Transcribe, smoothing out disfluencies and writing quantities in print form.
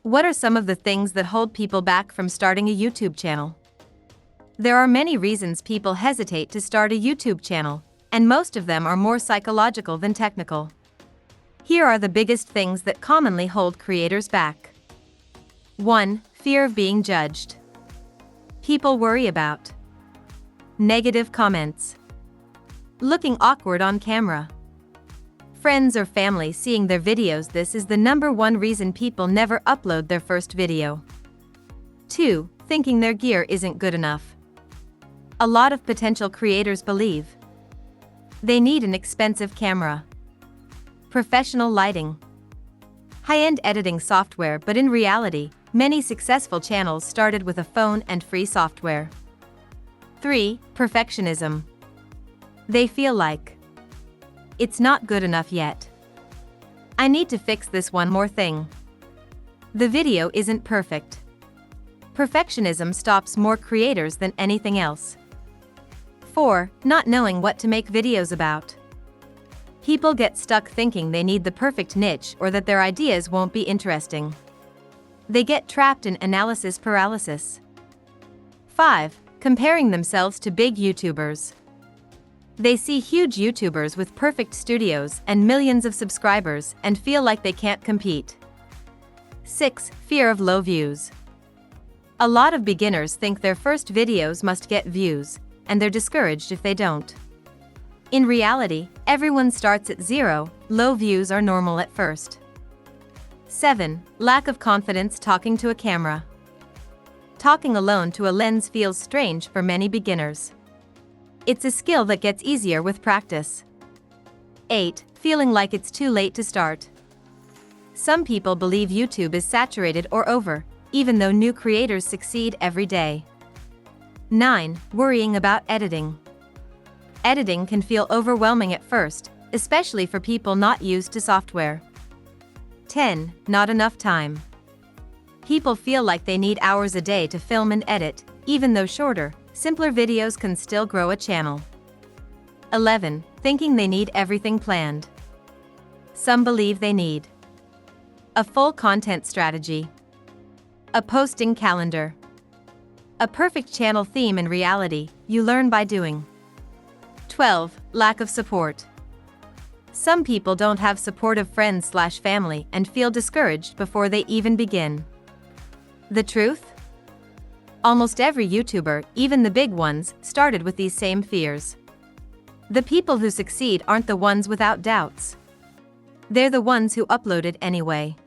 What are some of the things that hold people back from starting a YouTube channel? There are many reasons people hesitate to start a YouTube channel, and most of them are more psychological than technical. Here are the biggest things that commonly hold creators back. 1. Fear of being judged. People worry about negative comments, looking awkward on camera, friends or family seeing their videos. This is the number one reason people never upload their first video. 2. Thinking their gear isn't good enough. A lot of potential creators believe they need an expensive camera, professional lighting, high-end editing software, but in reality, many successful channels started with a phone and free software. 3. Perfectionism. They feel like it's not good enough yet. I need to fix this one more thing. The video isn't perfect. Perfectionism stops more creators than anything else. 4. Not knowing what to make videos about. People get stuck thinking they need the perfect niche or that their ideas won't be interesting. They get trapped in analysis paralysis. 5. Comparing themselves to big YouTubers. They see huge YouTubers with perfect studios and millions of subscribers and feel like they can't compete. 6. Fear of low views. A lot of beginners think their first videos must get views, and they're discouraged if they don't. In reality, everyone starts at zero. Low views are normal at first. 7. Lack of confidence talking to a camera. Talking alone to a lens feels strange for many beginners. It's a skill that gets easier with practice. 8. Feeling like it's too late to start. Some people believe YouTube is saturated or over, even though new creators succeed every day. 9. Worrying about editing. Editing can feel overwhelming at first, especially for people not used to software. 10. Not enough time. People feel like they need hours a day to film and edit, even though shorter, simpler videos can still grow a channel. 11. Thinking they need everything planned. Some believe they need a full content strategy, a posting calendar, a perfect channel theme. In reality, you learn by doing. 12. Lack of support. Some people don't have supportive friends/family and feel discouraged before they even begin. The truth? Almost every YouTuber, even the big ones, started with these same fears. The people who succeed aren't the ones without doubts. They're the ones who uploaded anyway.